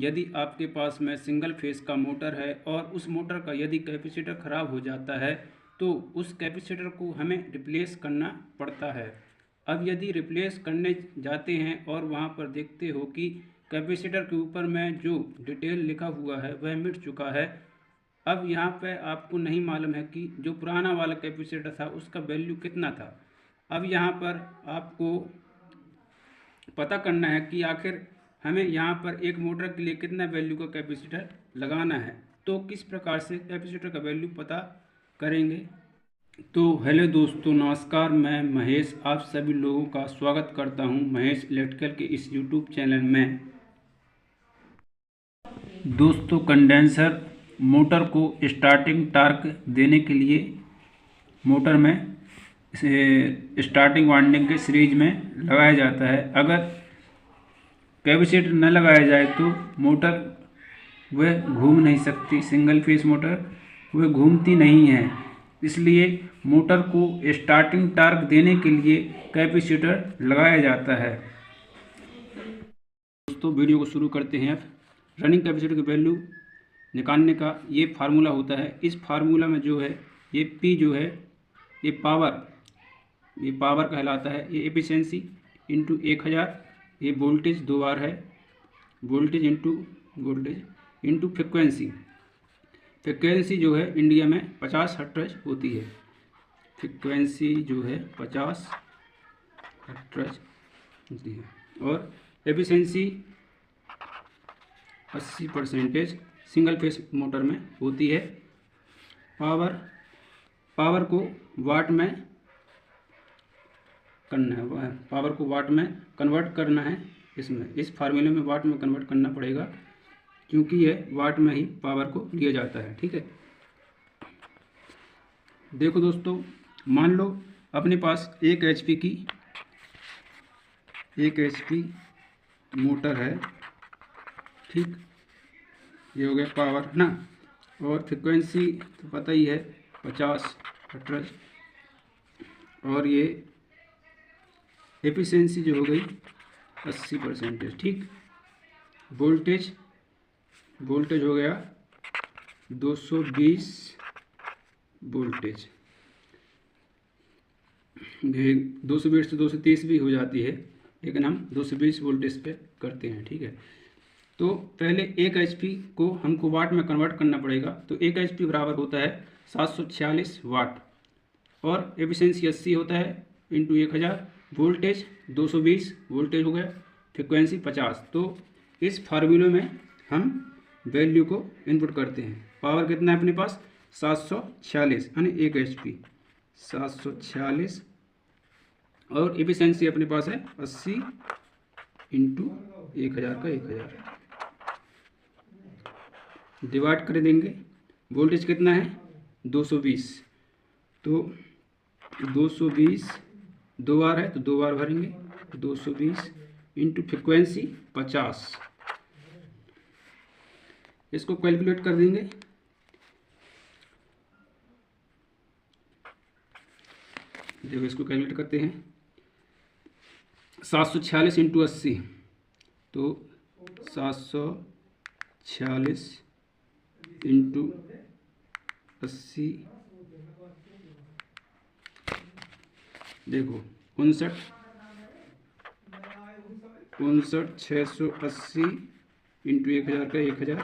यदि आपके पास में सिंगल फेस का मोटर है और उस मोटर का यदि कैपेसिटर ख़राब हो जाता है तो उस कैपेसिटर को हमें रिप्लेस करना पड़ता है। अब यदि रिप्लेस करने जाते हैं और वहाँ पर देखते हो कि कैपेसिटर के ऊपर में जो डिटेल लिखा हुआ है वह मिट चुका है। अब यहाँ पे आपको नहीं मालूम है कि जो पुराना वाला कैपेसिटर था उसका वैल्यू कितना था। अब यहाँ पर आपको पता करना है कि आखिर हमें यहाँ पर एक मोटर के लिए कितना वैल्यू का कैपेसिटर लगाना है। तो किस प्रकार से कैपेसिटर का वैल्यू पता करेंगे। तो हेलो दोस्तों, नमस्कार। मैं महेश आप सभी लोगों का स्वागत करता हूं महेश इलेक्ट्रिकल के इस यूट्यूब चैनल में। दोस्तों, कंडेंसर मोटर को स्टार्टिंग टार्क देने के लिए मोटर में इसे स्टार्टिंग वाइंडिंग के सीरीज में लगाया जाता है। अगर कैपेसिटर न लगाया जाए तो मोटर वह घूम नहीं सकती। सिंगल फेस मोटर वह घूमती नहीं है, इसलिए मोटर को स्टार्टिंग टार्क देने के लिए कैपेसिटर लगाया जाता है। दोस्तों, वीडियो को शुरू करते हैं। रनिंग कैपेसिटर की वैल्यू निकालने का ये फार्मूला होता है। इस फार्मूला में जो है ये P जो है ये पावर कहलाता है। ये एफिशिएंसी इंटू 1000, ये वोल्टेज दो बार है, वोल्टेज इंटू फ्रिक्वेंसी। फ्रिक्वेंसी जो है इंडिया में 50 हर्ट्ज होती है। फ्रिक्वेंसी जो है 50 हर्ट्ज होती है और एफिशिएंसी 80% सिंगल फेस मोटर में होती है। पावर को वाट में करना है, पावर को वाट में कन्वर्ट करना है। इसमें इस फार्मूले में वाट में कन्वर्ट करना पड़ेगा क्योंकि यह वाट में ही पावर को लिया जाता है। ठीक है, देखो दोस्तों, मान लो अपने पास 1 HP मोटर है। ठीक, ये हो गया पावर ना, और फ्रिक्वेंसी तो पता ही है 50 हर्ट्ज, और ये एफिशिएंसी जो हो गई 80%। ठीक, वोल्टेज हो गया 220 वोल्टेज। 220 से 230 भी हो जाती है, लेकिन हम 220 वोल्टेज पे करते हैं। ठीक है, तो पहले 1 HP को हमको वाट में कन्वर्ट करना पड़ेगा। तो 1 HP बराबर होता है 746 वाट, और एफिशिएंसी 80 होता है इंटू 1000, वोल्टेज 220 वोल्टेज हो गया, फ्रिक्वेंसी 50। तो इस फार्मूले में हम वैल्यू को इनपुट करते हैं। पावर कितना है अपने पास 746 यानी 1 HP 746, और एफिशिएंसी अपने पास है 80 इंटू 1000 का 1000 डिवाइड कर देंगे। वोल्टेज कितना है 220, तो 220 दो बार है तो दो बार भरेंगे, 220 इंटू फ्रिक्वेंसी 50। इसको कैलकुलेट कर देंगे। देखो, इसको कैलकुलेट करते हैं। 746 इंटू 80, तो 746 इंटू 80, देखो 59,680 इंटू 1000 का 1000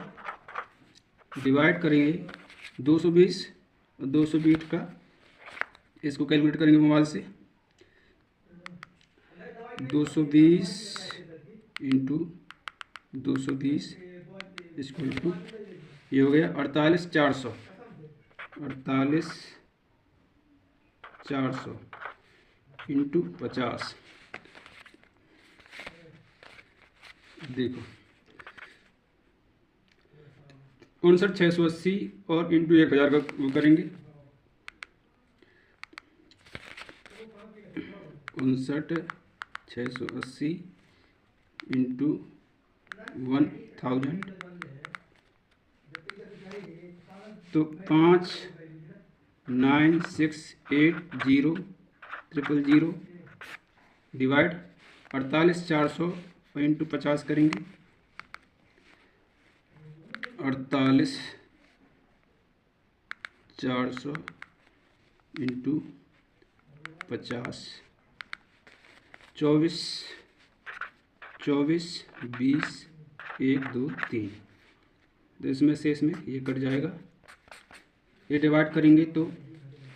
डिवाइड करेंगे 220 और 220 का, इसको कैलकुलेट करेंगे मोबाइल से। 220 इंटू 220 इसको इंटू, ये हो गया 48,400 इंटू 50। देखो 59,680 और इंटू 1000 का वो करेंगे, 59,680 इंटू 1000, तो 5,9,680,000 डिवाइड 48,400 इंटू 50 करेंगे, 48400 इंटू 50, 24 20 1 2 3। तो इसमें से इसमें ये कट जाएगा, ये डिवाइड करेंगे तो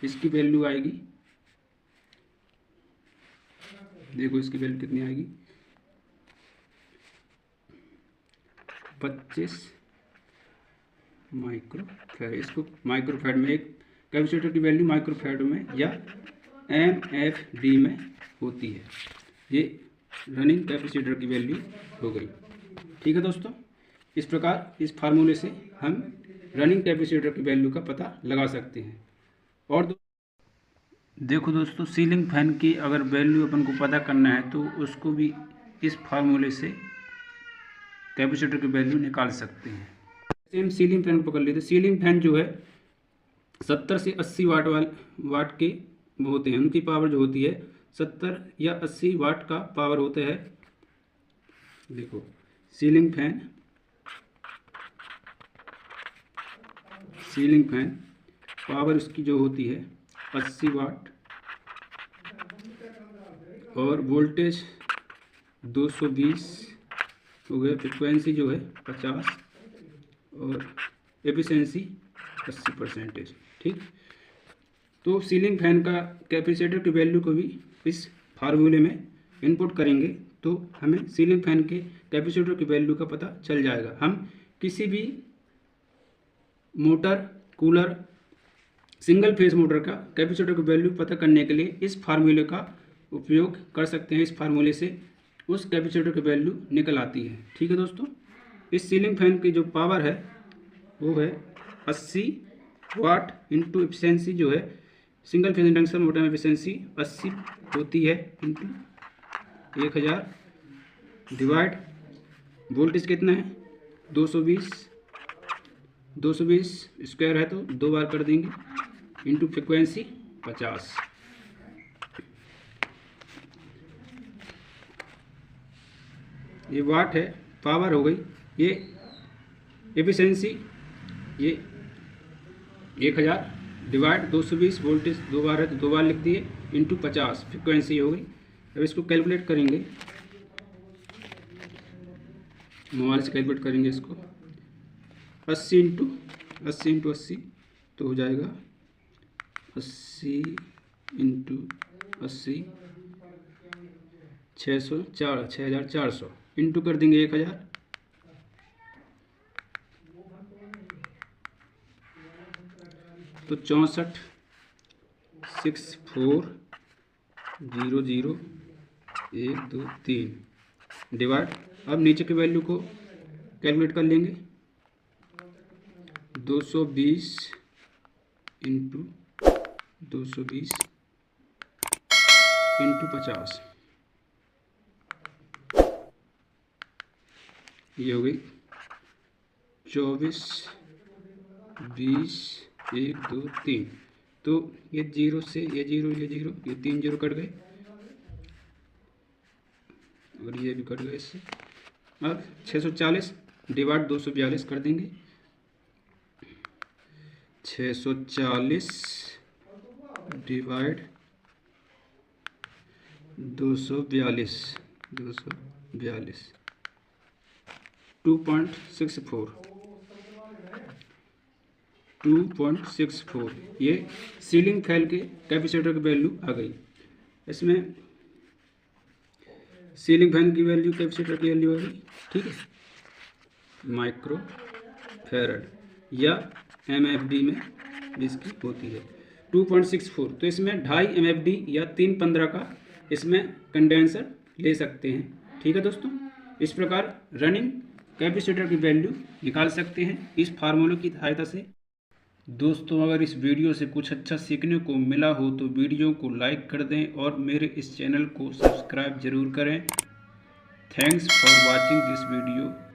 इसकी वैल्यू आएगी, देखो इसकी वैल्यू कितनी आएगी, 25 माइक्रोफैराड। इसको माइक्रोफैराड में, एक कैपेसिटर की वैल्यू माइक्रोफैराड में या MFD में होती है। ये रनिंग कैपेसिटर की वैल्यू हो गई। ठीक है दोस्तों, इस प्रकार इस फार्मूले से हम रनिंग कैपेसिटर की वैल्यू का पता लगा सकते हैं। और देखो दोस्तों, सीलिंग फैन की अगर वैल्यू अपन को पता करना है तो उसको भी इस फार्मूले से कैपेसिटर की वैल्यू निकाल सकते हैं। सेम सीलिंग फैन को पकड़ लेते। सीलिंग फैन जो है 70 से 80 वाट के होते हैं, उनकी पावर जो होती है 70 या 80 वाट का पावर होता है। देखो सीलिंग फैन पावर उसकी जो होती है 80 वाट और वोल्टेज 220 हो गया, फ्रिक्वेंसी जो है 50 और एफिशिएंसी 80%। ठीक, तो सीलिंग फैन का कैपेसिटर की वैल्यू को भी इस फार्मूले में इनपुट करेंगे तो हमें सीलिंग फैन के कैपेसिटर की वैल्यू का पता चल जाएगा। हम किसी भी motor, cooler, single phase motor का कैपेसिटर की वैल्यू पता करने के लिए इस फार्मूले का उपयोग कर सकते हैं। इस फार्मूले से उस कैपेसिटर की वैल्यू निकल आती है। ठीक है दोस्तों, इस सीलिंग फैन की जो पावर है वो है 80 वाट इंटू एफिशिएंसी जो है सिंगल फेज इंडक्शन मोटर में एफिशिएंसी 80 होती है इंटू 1000 डिवाइड वोल्टेज कितना है 220 स्क्वायर है तो 2 बार कर देंगे इंटू फ्रिक्वेंसी 50। ये वाट है, पावर हो गई, ये एफिशिएंसी, ये 1000 डिवाइड 220 वोल्टेज 2 बार है तो 2 बार लिख दिए इंटू 50 फ्रिक्वेंसी हो गई। अब इसको कैलकुलेट करेंगे, मोबाइल से कैलकुलेट करेंगे इसको। 80 इंटू 80 तो हो जाएगा 80 इंटू 80 6400 इंटू कर देंगे 1000 तो 64 6400 1 2 3 डिवाइड। अब नीचे की वैल्यू को कैलकुलेट कर लेंगे 220 इंटू 50, ये हो गई 24 20 1 2 3। तो ये 0 से ये 0 ये 3 0 कट गए और ये भी कट गए इससे। अब 640 डिवाइड 242 कर देंगे 640 डिवाइड 242 2.64 ये सीलिंग फैन के कैपेसिटर की वैल्यू आ गई। इसमें सीलिंग फैन की वैल्यू कैपेसिटर की वैल्यू आ गई। ठीक है, माइक्रोफैराड या MFD में इसकी होती है 2.64। तो इसमें 2.5 MFD या 315 का इसमें कंडेंसर ले सकते हैं। ठीक है दोस्तों, इस प्रकार रनिंग कैपेसिटर की वैल्यू निकाल सकते हैं इस फार्मूले की सहायता से। दोस्तों, अगर इस वीडियो से कुछ अच्छा सीखने को मिला हो तो वीडियो को लाइक कर दें और मेरे इस चैनल को सब्सक्राइब जरूर करें। Thanks for watching this video.